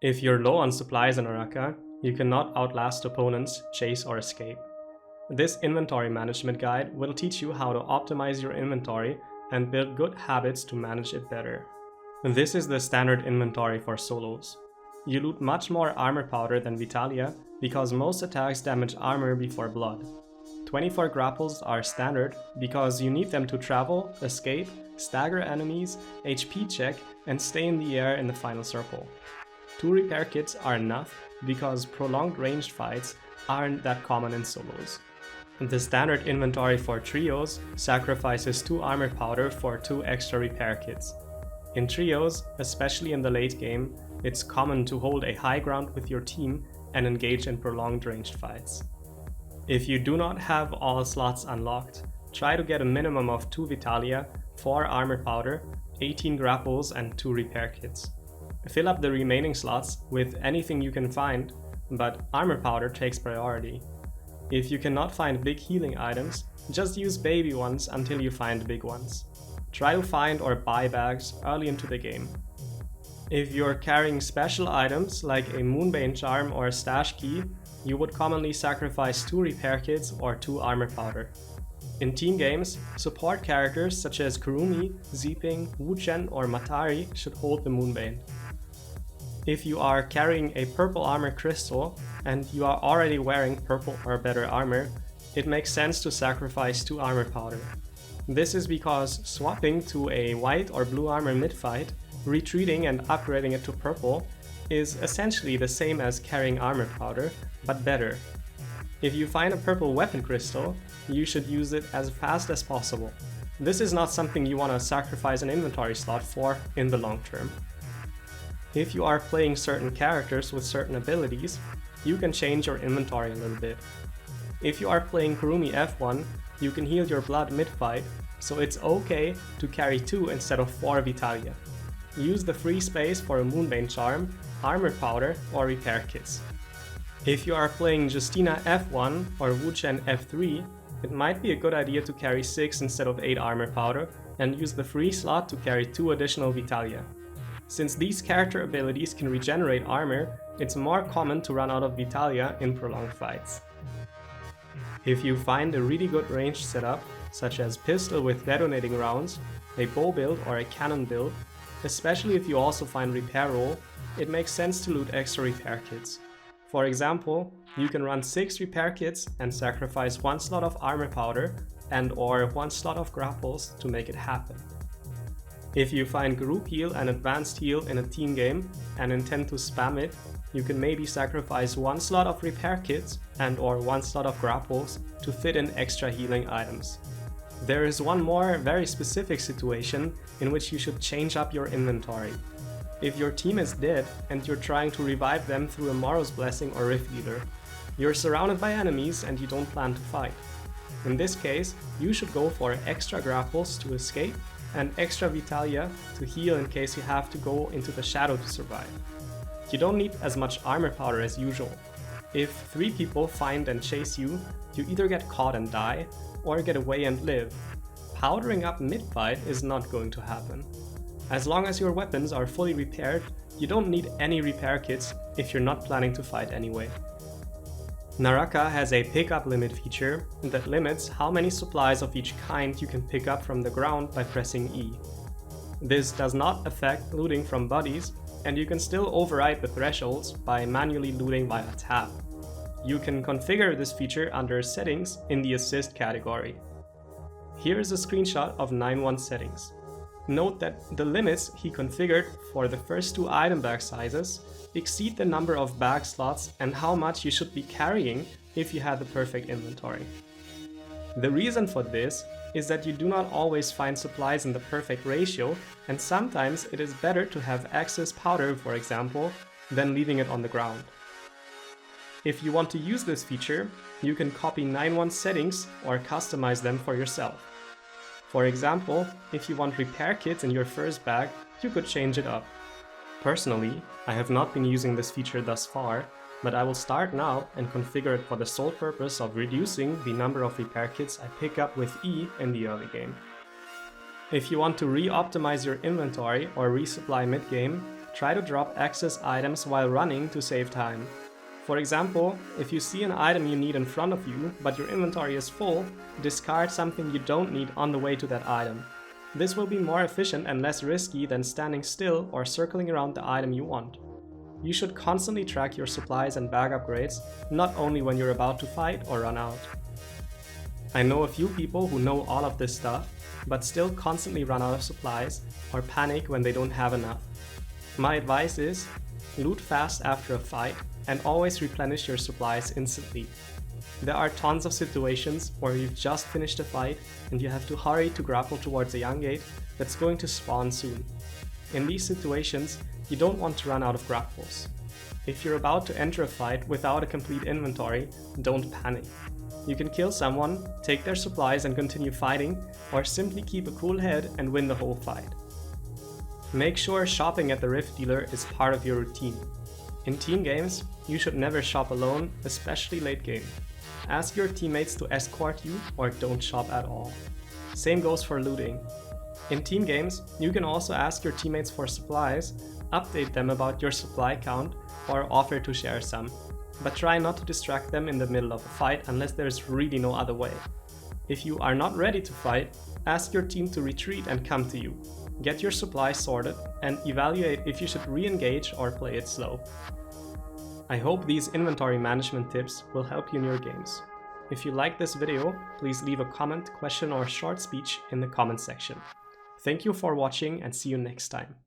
If you're low on supplies in Naraka, you cannot outlast opponents, chase or escape. This inventory management guide will teach you how to optimize your inventory and build good habits to manage it better. This is the standard inventory for solos. You loot much more armor powder than Vitalia because most attacks damage armor before blood. 24 grapples are standard because you need them to travel, escape, stagger enemies, HP check, and stay in the air in the final circle. 2 repair kits are enough because prolonged ranged fights aren't that common in solos. The standard inventory for trios sacrifices 2 armor powder for 2 extra repair kits. In trios, especially in the late game, it's common to hold a high ground with your team and engage in prolonged ranged fights. If you do not have all slots unlocked, try to get a minimum of 2 Vitalia, 4 armor powder, 18 grapples and 2 repair kits. Fill up the remaining slots with anything you can find, but armor powder takes priority. If you cannot find big healing items, just use baby ones until you find big ones. Try to find or buy bags early into the game. If you're carrying special items like a Moonbane charm or a stash key, you would commonly sacrifice 2 repair kits or 2 armor powder. In team games, support characters such as Kurumi, Ziping, Wuchen or Matari should hold the Moonbane. If you are carrying a purple armor crystal and you are already wearing purple or better armor, it makes sense to sacrifice 2 armor powder. This is because swapping to a white or blue armor mid-fight, retreating and upgrading it to purple, is essentially the same as carrying armor powder, but better. If you find a purple weapon crystal, you should use it as fast as possible. This is not something you want to sacrifice an inventory slot for in the long term. If you are playing certain characters with certain abilities, you can change your inventory a little bit. If you are playing Kurumi F1, you can heal your blood mid-fight, so it's okay to carry 2 instead of 4 Vitalia. Use the free space for a Moonbane charm, armor powder or repair kits. If you are playing Justina F1 or Wuchen F3, it might be a good idea to carry 6 instead of 8 armor powder and use the free slot to carry 2 additional Vitalia. Since these character abilities can regenerate armor, it's more common to run out of Vitalia in prolonged fights. If you find a really good range setup, such as pistol with detonating rounds, a bow build or a cannon build, especially if you also find repair roll, it makes sense to loot extra repair kits. For example, you can run 6 repair kits and sacrifice 1 slot of armor powder and or 1 slot of grapples to make it happen. If you find group heal and advanced heal in a team game and intend to spam it, you can maybe sacrifice 1 slot of repair kits and or 1 slot of grapples to fit in extra healing items. There is one more very specific situation in which you should change up your inventory. If your team is dead and you're trying to revive them through a Morrow's Blessing or Rift Dealer, you're surrounded by enemies and you don't plan to fight. In this case, you should go for extra grapples to escape and extra Vitalia to heal in case you have to go into the shadow to survive. You don't need as much armor powder as usual. If 3 people find and chase you, you either get caught and die, or get away and live. Powdering up mid-fight is not going to happen. As long as your weapons are fully repaired, you don't need any repair kits if you're not planning to fight anyway. Naraka has a pickup limit feature that limits how many supplies of each kind you can pick up from the ground by pressing E. This does not affect looting from bodies, and you can still override the thresholds by manually looting via tab. You can configure this feature under Settings in the Assist category. Here is a screenshot of 9.1 settings. Note that the limits he configured for the first 2 item bag sizes exceed the number of bag slots and how much you should be carrying if you had the perfect inventory. The reason for this is that you do not always find supplies in the perfect ratio, and sometimes it is better to have excess powder, for example, than leaving it on the ground. If you want to use this feature, you can copy 9.1 settings or customize them for yourself. For example, if you want repair kits in your first bag, you could change it up. Personally, I have not been using this feature thus far, but I will start now and configure it for the sole purpose of reducing the number of repair kits I pick up with E in the early game. If you want to re-optimize your inventory or resupply mid-game, Try to drop excess items while running to save time. For example, if you see an item you need in front of you, but your inventory is full, discard something you don't need on the way to that item. This will be more efficient and less risky than standing still or circling around the item you want. You should constantly track your supplies and bag upgrades, not only when you're about to fight or run out. I know a few people who know all of this stuff, but still constantly run out of supplies or panic when they don't have enough. My advice is, loot fast after a fight and always replenish your supplies instantly. There are tons of situations where you've just finished a fight and you have to hurry to grapple towards a young gate that's going to spawn soon. In these situations, you don't want to run out of grapples. If you're about to enter a fight without a complete inventory, don't panic. You can kill someone, take their supplies and continue fighting, or simply keep a cool head and win the whole fight. Make sure shopping at the Rift dealer is part of your routine. In team games, you should never shop alone, especially late game. Ask your teammates to escort you or don't shop at all. Same goes for looting. In team games, you can also ask your teammates for supplies, update them about your supply count, or offer to share some. But try not to distract them in the middle of a fight unless there's really no other way. If you are not ready to fight, ask your team to retreat and come to you. Get your supplies sorted and evaluate if you should re-engage or play it slow. I hope these inventory management tips will help you in your games. If you like this video, please leave a comment, question or short speech in the comment section. Thank you for watching and see you next time.